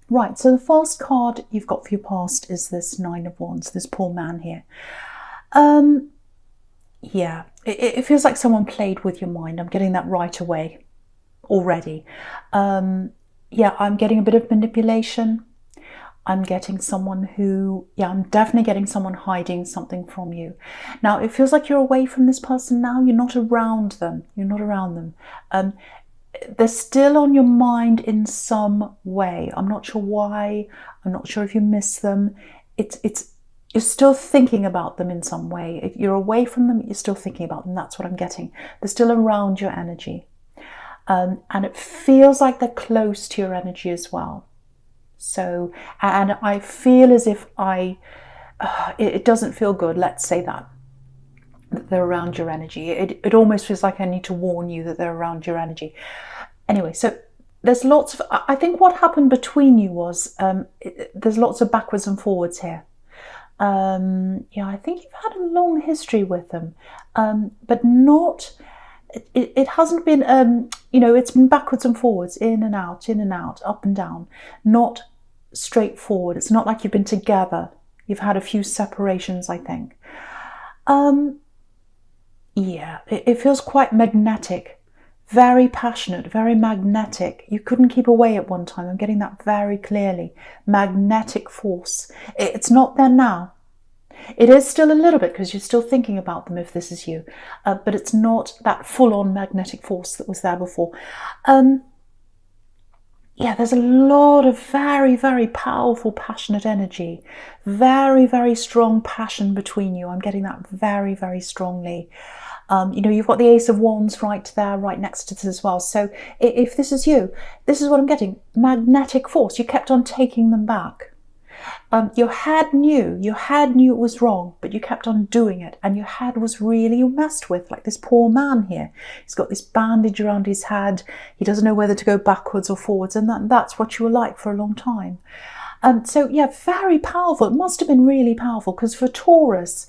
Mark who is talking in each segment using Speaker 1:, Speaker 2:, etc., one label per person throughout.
Speaker 1: Right, so the first card you've got for your past is this Nine of Wands, this poor man here. Yeah, it feels like someone played with your mind. I'm getting that right away already. Yeah, I'm getting a bit of manipulation. I'm getting someone who, yeah, I'm definitely getting someone hiding something from you. Now, it feels like you're away from this person now. You're not around them. You're not around them. They're still on your mind in some way. I'm not sure why. I'm not sure if you miss them. You're still thinking about them in some way. If you're away from them, you're still thinking about them. That's what I'm getting. They're still around your energy. And it feels like they're close to your energy as well. So, and I feel as if it doesn't feel good, let's say that they're around your energy. It almost feels like I need to warn you that they're around your energy. Anyway, so there's lots of, I think what happened between you was, there's lots of backwards and forwards here. Yeah, I think you've had a long history with them, but not, it hasn't been, it's been backwards and forwards, in and out, up and down, not straightforward. It's not like you've been together. You've had a few separations, I think. Yeah, it feels quite magnetic, very passionate, very magnetic. You couldn't keep away at one time. I'm getting that very clearly. Magnetic force. It's not there now. It is still a little bit because you're still thinking about them if this is you, but it's not that full-on magnetic force that was there before. Yeah, there's a lot of very, very powerful, passionate energy. Very, very strong passion between you. I'm getting that very, very strongly. You've got the Ace of Wands right there, right next to this as well. So if this is you, this is what I'm getting. Magnetic force. You kept on taking them back. Your head knew it was wrong, but you kept on doing it, and your head was really messed with, like this poor man here. He's got this bandage around his head. He doesn't know whether to go backwards or forwards, and that's what you were like for a long time. So yeah, very powerful. It must have been really powerful, because for Taurus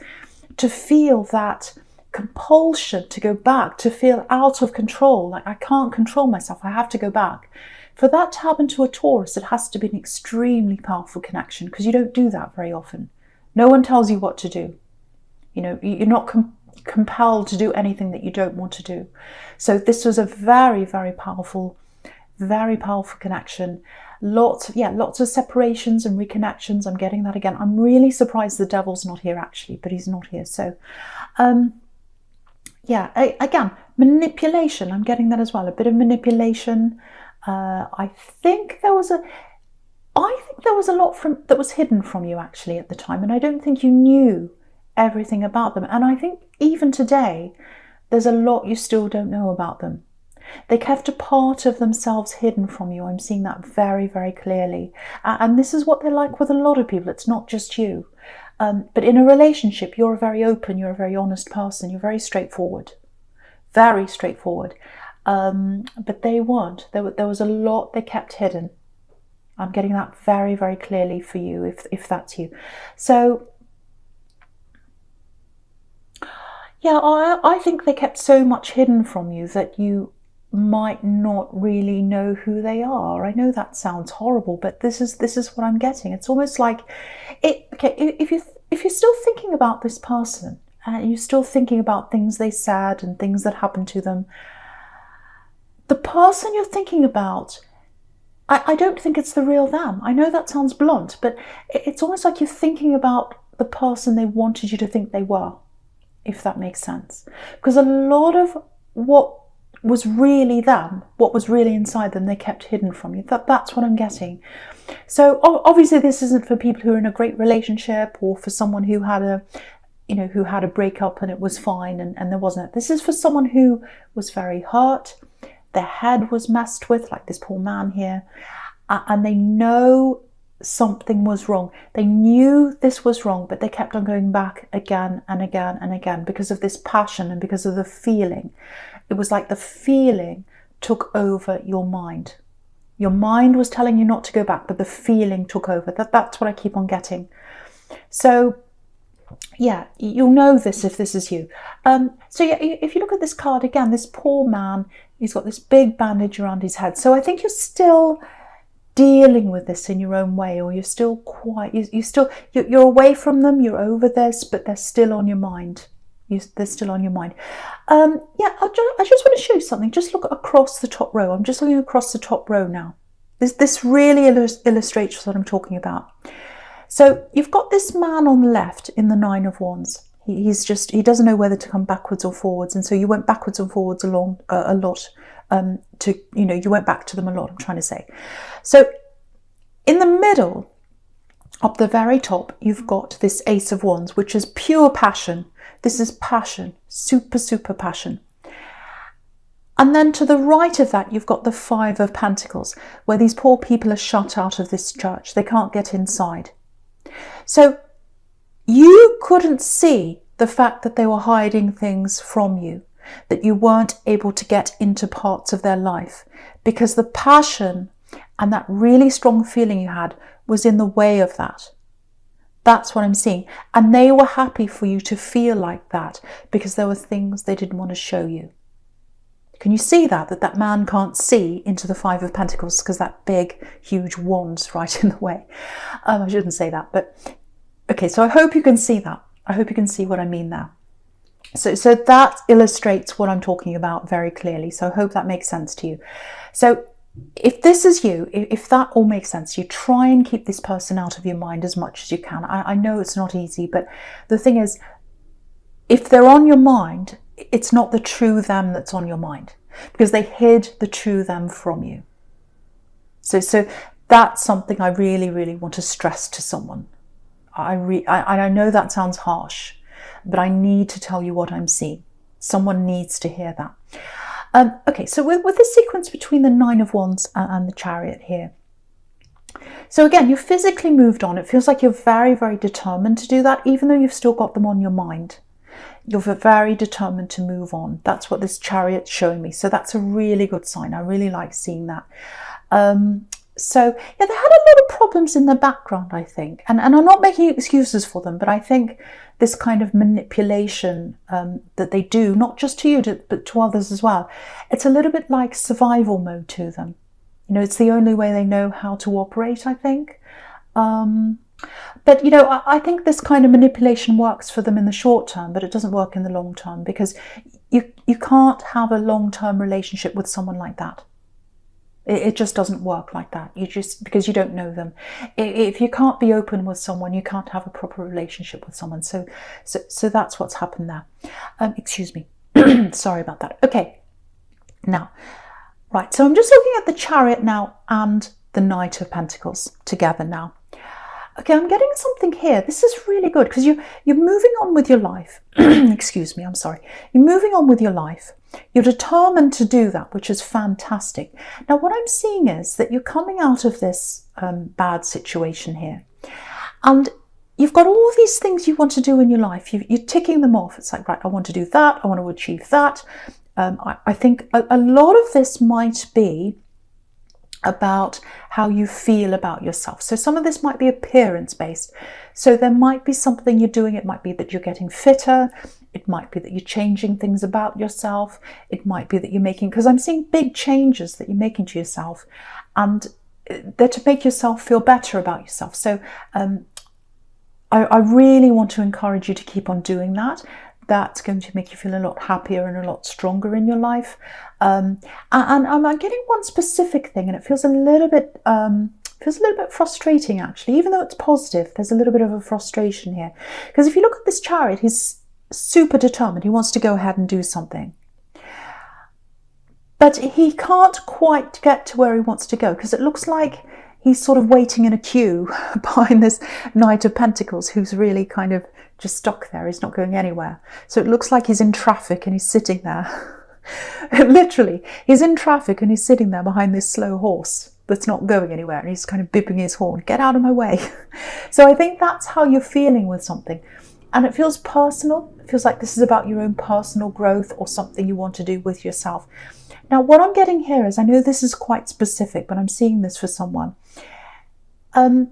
Speaker 1: to feel that compulsion to go back, to feel out of control, like I can't control myself, I have to go back. For that to happen to a Taurus, it has to be an extremely powerful connection, because you don't do that very often. No one tells you what to do. You're not compelled to do anything that you don't want to do. So this was a very, very powerful connection. Lots of separations and reconnections. I'm getting that again. I'm really surprised the devil's not here actually, but he's not here. So, yeah, again, manipulation. I'm getting that as well. A bit of manipulation. I think there was a lot that was hidden from you actually at the time, and I don't think you knew everything about them. And I think even today, there's a lot you still don't know about them. They kept a part of themselves hidden from you. I'm seeing that very, very clearly. And this is what they're like with a lot of people. It's not just you. But in a relationship, you're very open, you're a very honest person, you're very straightforward. Very straightforward. But they weren't. There was a lot they kept hidden. I'm getting that very, very clearly for you, if that's you. So, yeah, I think they kept so much hidden from you that you might not really know who they are. I know that sounds horrible, but this is what I'm getting. It's almost like if you're still thinking about this person and you're still thinking about things they said and things that happened to them, the person you're thinking about, I don't think it's the real them. I know that sounds blunt, but it's almost like you're thinking about the person they wanted you to think they were, if that makes sense. Because a lot of what was really them, what was really inside them, they kept hidden from you. That's what I'm getting. So obviously this isn't for people who are in a great relationship, or for someone who had a breakup and it was fine and there wasn't. This is for someone who was very hurt. Their head was messed with, like this poor man here, and they know something was wrong. They knew this was wrong, but they kept on going back again and again and again because of this passion and because of the feeling. It was like the feeling took over your mind. Your mind was telling you not to go back, but the feeling took over. That's what I keep on getting. So yeah, you'll know this if this is you. So yeah, if you look at this card again, this poor man, he's got this big bandage around his head. So I think you're still dealing with this in your own way, or you're still quite, you're away from them, you're over this, but they're still on your mind. They're still on your mind. Yeah, I just want to show you something. Just look across the top row. I'm just looking across the top row now. This really illustrates what I'm talking about. So you've got this man on the left in the Nine of Wands. He doesn't know whether to come backwards or forwards, and so you went backwards and forwards along a lot. You went back to them a lot, I'm trying to say. So in the middle, up the very top, you've got this Ace of Wands, which is pure passion. This is passion, super, super passion. And then to the right of that, you've got the Five of Pentacles, where these poor people are shut out of this church. They can't get inside. So you couldn't see the fact that they were hiding things from you, that you weren't able to get into parts of their life, because the passion and that really strong feeling you had was in the way of that. That's what I'm seeing. And they were happy for you to feel like that because there were things they didn't want to show you. Can you see that man can't see into the Five of Pentacles because that big, huge wand's right in the way? I shouldn't say that, but okay, so I hope you can see that. I hope you can see what I mean there. So that illustrates what I'm talking about very clearly. So I hope that makes sense to you. So if this is you, if that all makes sense to you, try and keep this person out of your mind as much as you can. I know it's not easy, but the thing is, if they're on your mind, it's not the true them that's on your mind, because they hid the true them from you. So that's something I really, really want to stress to someone. I know that sounds harsh, but I need to tell you what I'm seeing. Someone needs to hear that. Okay, so with the sequence between the Nine of Wands and the Chariot here. So again, you've physically moved on. It feels like you're very, very determined to do that, even though you've still got them on your mind. You're very determined to move on. That's what this Chariot's showing me. So that's a really good sign. I really like seeing that. So yeah, they had a lot of problems in the background, I think. And I'm not making excuses for them, but I think this kind of manipulation that they do, not just to you, but to others as well, it's a little bit like survival mode to them. You know, it's the only way they know how to operate, I think. But, you know, I think this kind of manipulation works for them in the short term, but it doesn't work in the long term, because you can't have a long-term relationship with someone like that. It just doesn't work like that. Because you don't know them. If you can't be open with someone, you can't have a proper relationship with someone. So that's what's happened there. Excuse me. Sorry about that. Okay. Now, right. So I'm just looking at the Chariot now and the Knight of Pentacles together now. Okay, I'm getting something here. This is really good because you're moving on with your life. Excuse me, I'm sorry. You're moving on with your life. You're determined to do that, which is fantastic. Now, what I'm seeing is that you're coming out of this bad situation here. And you've got all these things you want to do in your life. You're ticking them off. It's like, right, I want to do that. I want to achieve that. I think a lot of this might be about how you feel about yourself. So some of this might be appearance based. So there might be something you're doing. It might be that you're getting fitter. It might be that you're changing things about yourself. It might be that you're making, because I'm seeing big changes that you're making to yourself, and they're to make yourself feel better about yourself. So I really want to encourage you to keep on doing that. That's going to make you feel a lot happier and a lot stronger in your life. And I'm getting one specific thing, and it feels a little bit frustrating actually. Even though it's positive, there's a little bit of a frustration here. Because if you look at this Chariot, he's super determined. He wants to go ahead and do something. But he can't quite get to where he wants to go, because it looks like he's sort of waiting in a queue behind this Knight of Pentacles, who's really kind of just stuck there. He's not going anywhere. So it looks like he's in traffic and he's sitting there. Literally, he's in traffic and he's sitting there behind this slow horse that's not going anywhere, and he's kind of bipping his horn, get out of my way. So I think that's how you're feeling with something. And it feels personal. It feels like this is about your own personal growth or something you want to do with yourself. Now, what I'm getting here is, I know this is quite specific, but I'm seeing this for someone. There's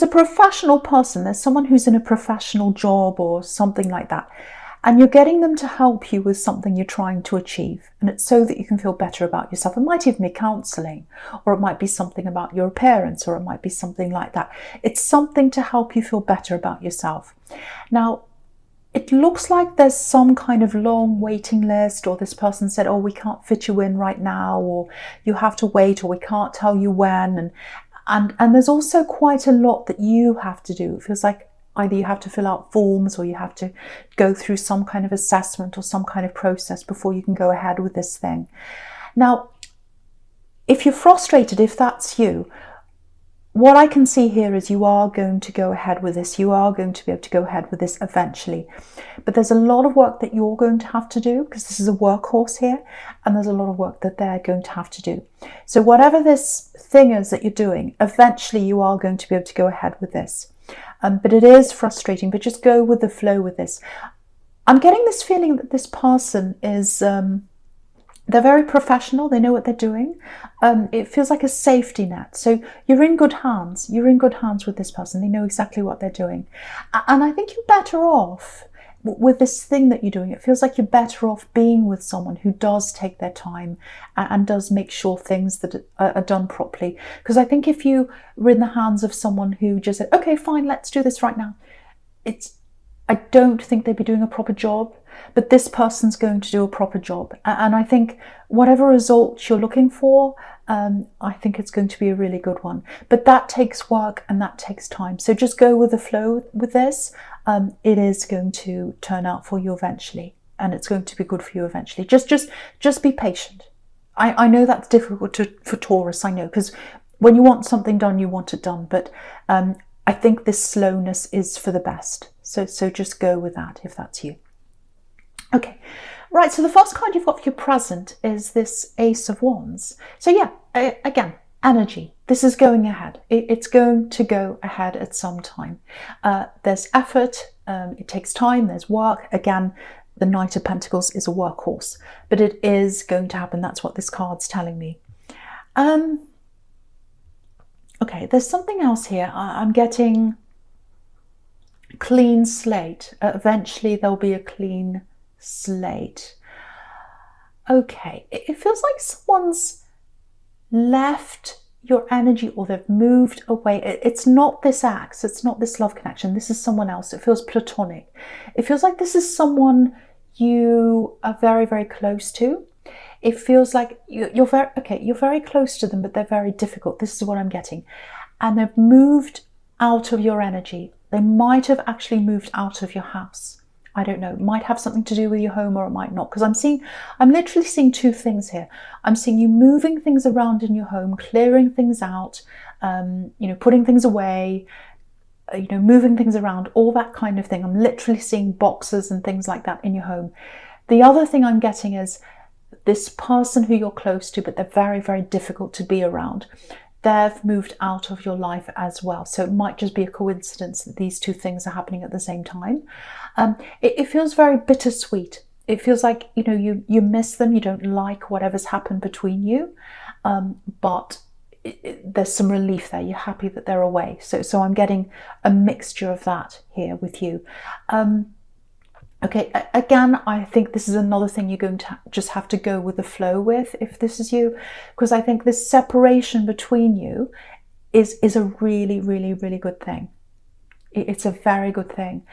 Speaker 1: a professional person. There's someone who's in a professional job or something like that. and you're getting them to help you with something you're trying to achieve. And it's so that you can feel better about yourself. It might even be counseling, or it might be something about your appearance, or it might be something like that. It's something to help you feel better about yourself. Now, it looks like there's some kind of long waiting list, or this person said, oh, we can't fit you in right now, or you have to wait, or we can't tell you when. And there's also quite a lot that you have to do. It feels like either you have to fill out forms, or you have to go through some kind of assessment or some kind of process before you can go ahead with this thing. Now, if you're frustrated, if that's you, what I can see here is you are going to go ahead with this. You are going to be able to go ahead with this eventually. But there's a lot of work that you're going to have to do, because this is a workhorse here, and there's a lot of work that they're going to have to do. So whatever this thing is that you're doing, eventually you are going to be able to go ahead with this. But it is frustrating, but just go with the flow with this. I'm getting this feeling that this person is... they're very professional. They know what they're doing. It feels like a safety net. So you're in good hands. You're in good hands with this person. They know exactly what they're doing. And I think you're better off with this thing that you're doing. It feels like you're better off being with someone who does take their time and does make sure things that are done properly. Because I think if you were in the hands of someone who just said, okay, fine, let's do this right now, I don't think they'd be doing a proper job. But this person's going to do a proper job. And I think whatever result you're looking for, I think it's going to be a really good one. But that takes work and that takes time. So just go with the flow with this. It is going to turn out for you eventually. And it's going to be good for you eventually. Just be patient. I know that's difficult for Taurus, I know. Because when you want something done, you want it done. But I think this slowness is for the best. So just go with that if that's you. Okay, right, so the first card you've got for your present is this Ace of Wands. So yeah, again, energy. This is going ahead. It's going to go ahead at some time. There's effort, it takes time, there's work. Again, the Knight of Pentacles is a workhorse, but it is going to happen. That's what this card's telling me. Okay, there's something else here. I'm getting clean slate. Eventually there'll be a clean slate. Okay, it feels like someone's left your energy, or they've moved away. It's not this ex, it's not this love connection. This is someone else. It feels platonic. It feels like this is someone you are very, very close to. It feels like you're very close to them, but they're very difficult. This is what I'm getting. And they've moved out of your energy. They might have actually moved out of your house. I don't know, it might have something to do with your home, or it might not, because I'm literally seeing two things here. I'm seeing you moving things around in your home, clearing things out, putting things away, moving things around, all that kind of thing. I'm literally seeing boxes and things like that in your home. The other thing I'm getting is this person who you're close to, but they're very, very difficult to be around. They've moved out of your life as well. So it might just be a coincidence that these two things are happening at the same time. It feels very bittersweet. It feels like, you miss them. You don't like whatever's happened between you. But there's some relief there. You're happy that they're away. So I'm getting a mixture of that here with you. Okay, again, I think this is another thing you're going to just have to go with the flow with, if this is you, because I think this separation between you is a really, really, really good thing. It's a very good thing.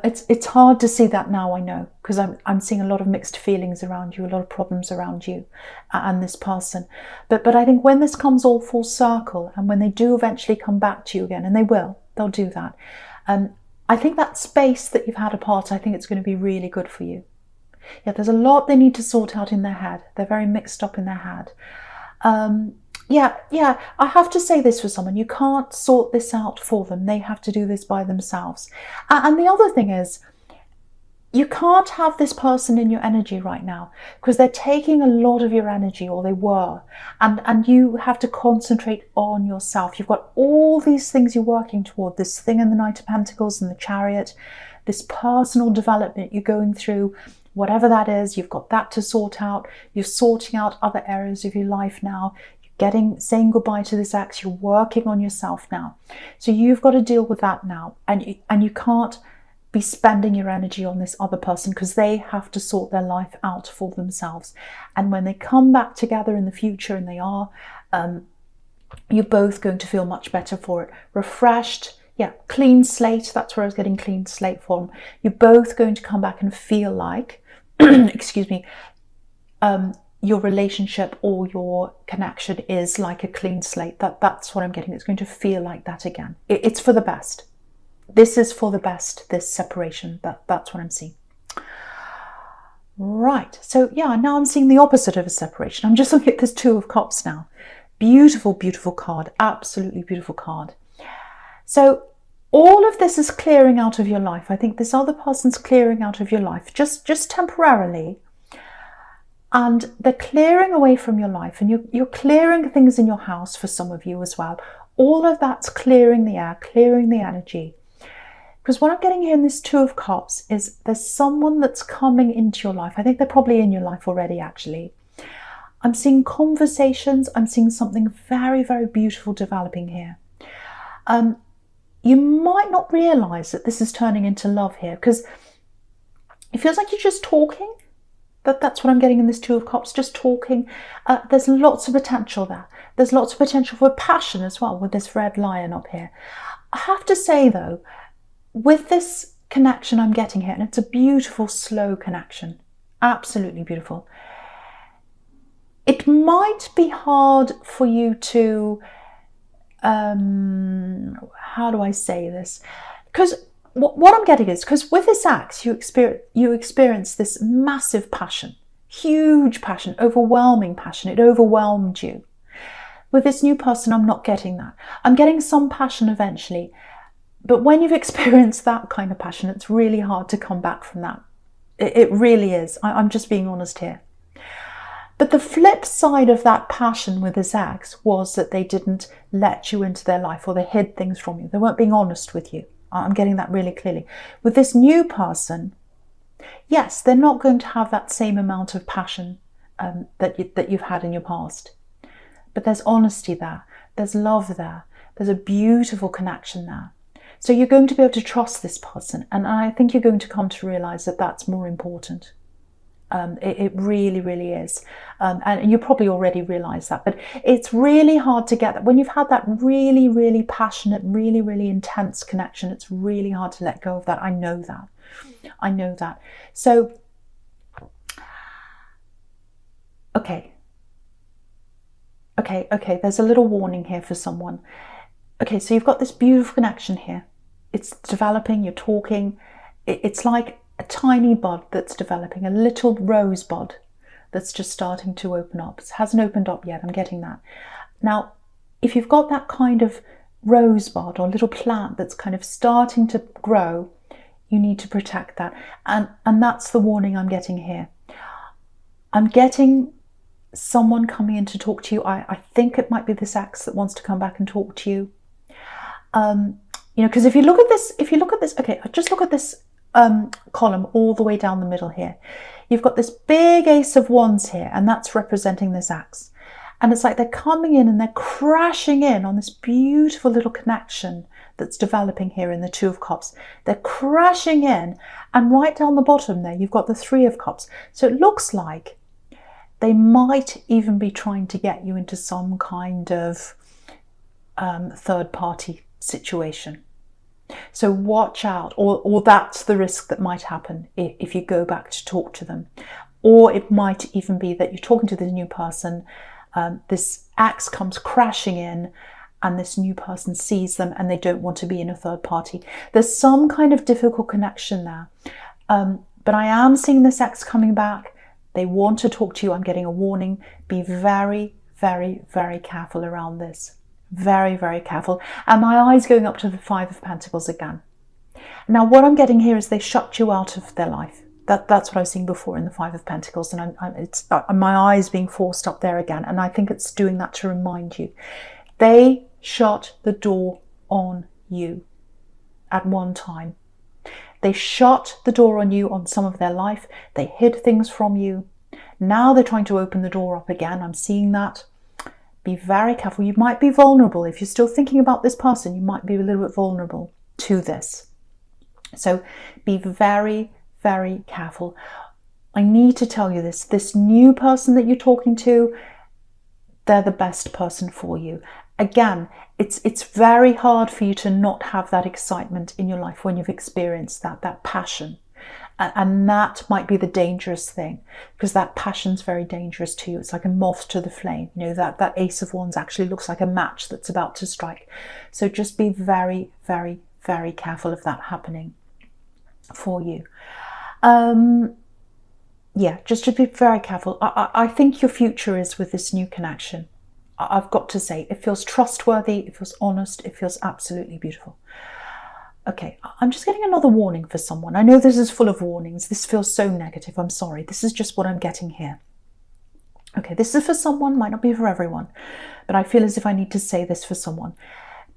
Speaker 1: It's hard to see that now, I know, because I'm seeing a lot of mixed feelings around you, a lot of problems around you and this person. But I think when this comes all full circle, and when they do eventually come back to you again, and they'll do that, I think that space that you've had apart, I think it's going to be really good for you. Yeah, there's a lot they need to sort out in their head. They're very mixed up in their head. Yeah, I have to say this for someone. You can't sort this out for them. They have to do this by themselves. And the other thing is, you can't have this person in your energy right now, because they're taking a lot of your energy, or they were, and you have to concentrate on yourself. You've got all these things you're working toward, this thing in the Knight of Pentacles and the Chariot, this personal development you're going through, whatever that is, you've got that to sort out. You're sorting out other areas of your life now. You're saying goodbye to this ex. You're working on yourself now. So you've got to deal with that now, and you can't be spending your energy on this other person because they have to sort their life out for themselves. And when they come back together in the future, and they are, you're both going to feel much better for it. Refreshed, yeah, clean slate. That's where I was getting clean slate from. You're both going to come back and feel like, excuse me, your relationship or your connection is like a clean slate. That's what I'm getting. It's going to feel like that again. It's for the best. This is for the best, this separation. That's what I'm seeing. Right. So yeah, now I'm seeing the opposite of a separation. I'm just looking at this Two of Cups now. Beautiful, beautiful card. Absolutely beautiful card. So all of this is clearing out of your life. I think this other person's clearing out of your life, just temporarily. And they're clearing away from your life, and you're clearing things in your house for some of you as well. All of that's clearing the air, clearing the energy. Because what I'm getting here in this Two of Cups is there's someone that's coming into your life. I think they're probably in your life already, actually. I'm seeing conversations. I'm seeing something very, very beautiful developing here. You might not realise that this is turning into love here, because it feels like you're just talking. That's what I'm getting in this Two of Cups, just talking. There's lots of potential there. There's lots of potential for passion as well with this red lion up here. I have to say though, with this connection I'm getting here, and it's a beautiful, slow connection, absolutely beautiful, it might be hard for you to, how do I say this? Because what I'm getting is, because with this axe, you experience this massive passion, huge passion, overwhelming passion. It overwhelmed you. With this new person, I'm not getting that. I'm getting some passion eventually. But when you've experienced that kind of passion, it's really hard to come back from that. It really is. I'm just being honest here. But the flip side of that passion with this axe was that they didn't let you into their life, or they hid things from you. They weren't being honest with you. I'm getting that really clearly. With this new person, yes, they're not going to have that same amount of passion that you've had in your past. But there's honesty there. There's love there. There's a beautiful connection there. So you're going to be able to trust this person. And I think you're going to come to realise that that's more important. It really, really is. And you probably already realise that. But it's really hard to get that. When you've had that really, really passionate, really, really intense connection, it's really hard to let go of that. I know that. I know that. So, okay. There's a little warning here for someone. Okay, so you've got this beautiful connection here. It's developing, you're talking. It's like a tiny bud that's developing, a little rosebud that's just starting to open up. It hasn't opened up yet, I'm getting that. Now, if you've got that kind of rosebud or little plant that's kind of starting to grow, you need to protect that. And that's the warning I'm getting here. I'm getting someone coming in to talk to you. I think it might be this axe that wants to come back and talk to you. You know, because if you look at this, okay, just look at this column all the way down the middle here. You've got this big Ace of Wands here, and that's representing this axe. And it's like they're coming in and they're crashing in on this beautiful little connection that's developing here in the Two of Cups. They're crashing in, and right down the bottom there, you've got the Three of Cups. So it looks like they might even be trying to get you into some kind of third-party situation. So watch out, or that's the risk that might happen if you go back to talk to them. Or it might even be that you're talking to this new person, this axe comes crashing in, and this new person sees them and they don't want to be in a third party. There's some kind of difficult connection there. But I am seeing this axe coming back. They want to talk to you. I'm getting a warning. Be very, very, very careful around this. Very, very careful. And my eye's going up to the Five of Pentacles again. Now, what I'm getting here is they shut you out of their life. That's what I was seeing before in the Five of Pentacles. And my eye's being forced up there again. And I think it's doing that to remind you. They shut the door on you at one time. They shut the door on you on some of their life. They hid things from you. Now they're trying to open the door up again. I'm seeing that. Be very careful. You might be vulnerable. If you're still thinking about this person, you might be a little bit vulnerable to this. So be very, very careful. I need to tell you this new person that you're talking to, they're the best person for you. Again, it's very hard for you to not have that excitement in your life when you've experienced that passion. And that might be the dangerous thing, because that passion's very dangerous to you. It's like a moth to the flame. You know, that Ace of Wands actually looks like a match that's about to strike. So just be very, very, very careful of that happening for you. Yeah, just to be very careful. I think your future is with this new connection. I've got to say, it feels trustworthy, it feels honest, it feels absolutely beautiful. Okay, I'm just getting another warning for someone. I know this is full of warnings. This feels so negative. I'm sorry. This is just what I'm getting here. Okay, this is for someone, might not be for everyone, but I feel as if I need to say this for someone.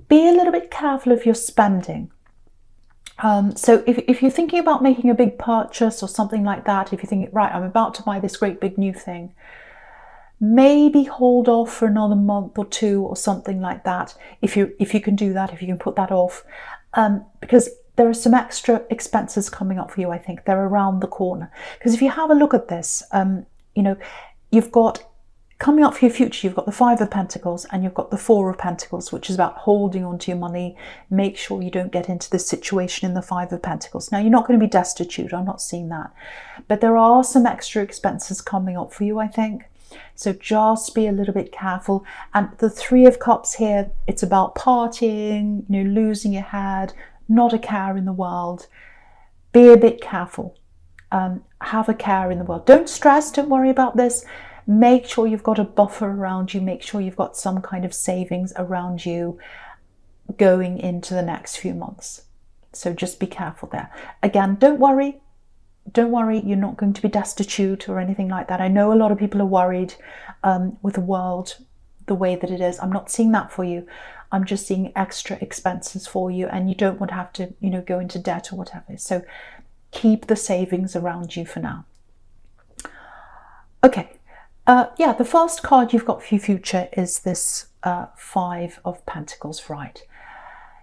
Speaker 1: Be a little bit careful of your spending. So if you're thinking about making a big purchase or something like that, if you're thinking, right, I'm about to buy this great big new thing, maybe hold off for another month or two or something like that. If you can do that, if you can put that off. Because there are some extra expenses coming up for you, I think. They're around the corner. Because if you have a look at this, you know, you've got, coming up for your future, you've got the Five of Pentacles and you've got the Four of Pentacles, which is about holding on to your money. Make sure you don't get into this situation in the Five of Pentacles. Now, you're not going to be destitute. I'm not seeing that. But there are some extra expenses coming up for you, I think. So just be a little bit careful. And the Three of Cups here, it's about partying, you know, losing your head, not a care in the world. Be a bit careful. Have a care in the world. Don't stress, don't worry about this. Make sure you've got a buffer around you. Make sure you've got some kind of savings around you going into the next few months. So just be careful there. Again, don't worry. Don't worry, you're not going to be destitute or anything like that. I know a lot of people are worried with the world the way that it is. I'm not seeing that for you. I'm just seeing extra expenses for you, and you don't want to have to, you know, go into debt or whatever. So keep the savings around you for now. Okay, yeah, the first card you've got for your future is this Five of Pentacles, right?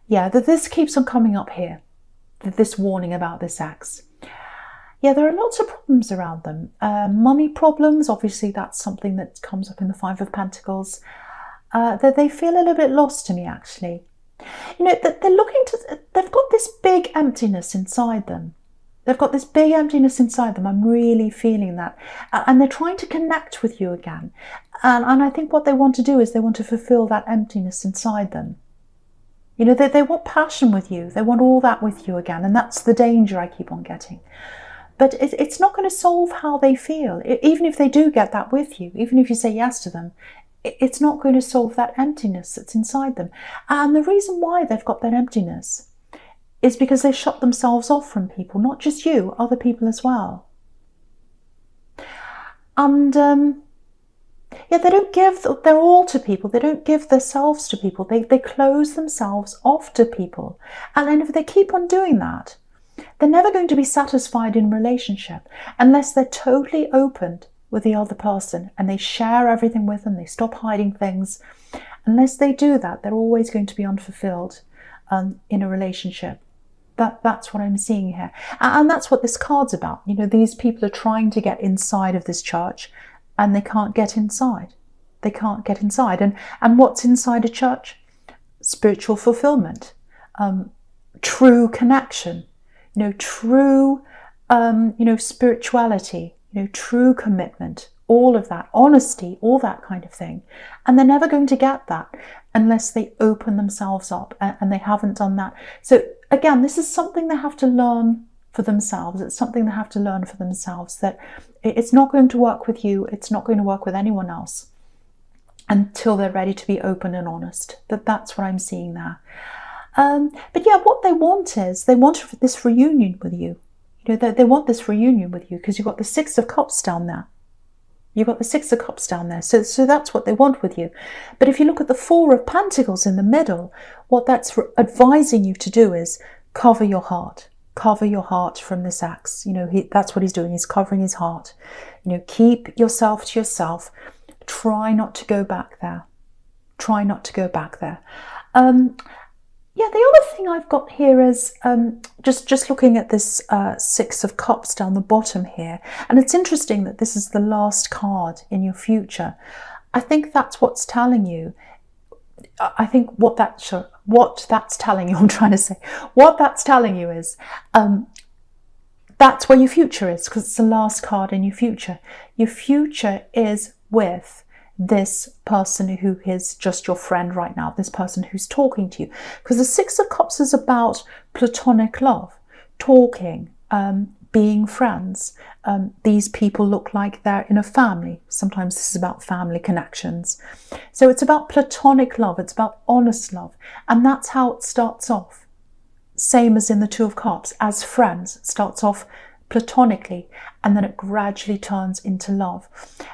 Speaker 1: Yeah, this keeps on coming up here, this warning about this ex. Yeah, there are lots of problems around them. Money problems, obviously that's something that comes up in the Five of Pentacles. That they feel a little bit lost to me, actually. You know, they're looking to, they've got this big emptiness inside them. They've got this big emptiness inside them. I'm really feeling that. And they're trying to connect with you again. And I think what they want to do is they want to fulfill that emptiness inside them. You know, they want passion with you. They want all that with you again. And that's the danger I keep on getting. But it's not going to solve how they feel. Even if they do get that with you, even if you say yes to them, it's not going to solve that emptiness that's inside them. And the reason why they've got that emptiness is because they shut themselves off from people, not just you, other people as well. And yeah, they don't give their all to people. They don't give themselves to people. They close themselves off to people. And then if they keep on doing that, they're never going to be satisfied in relationship unless they're totally opened with the other person and they share everything with them, they stop hiding things. Unless they do that, they're always going to be unfulfilled in a relationship. That's what I'm seeing here. And that's what this card's about. You know, these people are trying to get inside of this church and they can't get inside. They can't get inside. And what's inside a church? Spiritual fulfillment, true connection, you know, true, you know, spirituality, you know, true commitment, all of that, honesty, all that kind of thing. And they're never going to get that unless they open themselves up, and they haven't done that. So again, this is something they have to learn for themselves. It's something they have to learn for themselves, that it's not going to work with you. It's not going to work with anyone else until they're ready to be open and honest. That's what I'm seeing there. But yeah, what they want is, they want this reunion with you. You know, they want this reunion with you because you've got the Six of Cups down there. You've got the Six of Cups down there. So that's what they want with you. But if you look at the Four of Pentacles in the middle, what that's advising you to do is cover your heart. Cover your heart from this ex. You know, that's what he's doing. He's covering his heart. You know, keep yourself to yourself. Try not to go back there. Try not to go back there. Yeah, the other thing I've got here is just looking at this Six of Cups down the bottom here, and it's interesting that this is the last card in your future. I think that's what's telling you. I think what that's telling you, I'm trying to say, what that's telling you is that's where your future is, because it's the last card in your future. Your future is with this person who is just your friend right now, this person who's talking to you. Because the Six of Cups is about platonic love, talking, being friends. These people look like they're in a family. Sometimes this is about family connections. So it's about platonic love, it's about honest love. And that's how it starts off. Same as in the Two of Cups, as friends. It starts off platonically and then it gradually turns into love.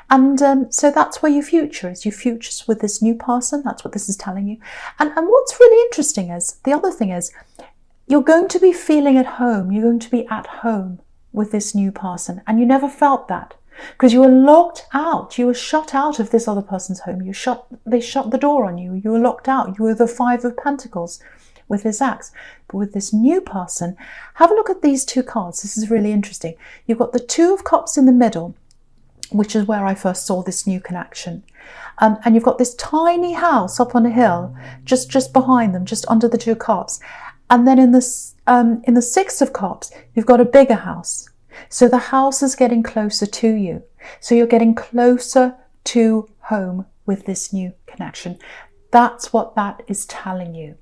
Speaker 1: And so that's where your future is. Your future's with this new person. That's what this is telling you. And what's really interesting is, the other thing is, you're going to be feeling at home. You're going to be at home with this new person. And you never felt that because you were locked out. You were shut out of this other person's home. They shut the door on you. You were locked out. You were the Five of Pentacles with this axe. But with this new person, have a look at these two cards. This is really interesting. You've got the Two of Cups in the middle, which is where I first saw this new connection. And you've got this tiny house up on a hill, just behind them, just under the Two of Cups. And then in the Six of Cups, you've got a bigger house. So the house is getting closer to you. So you're getting closer to home with this new connection. That's what that is telling you.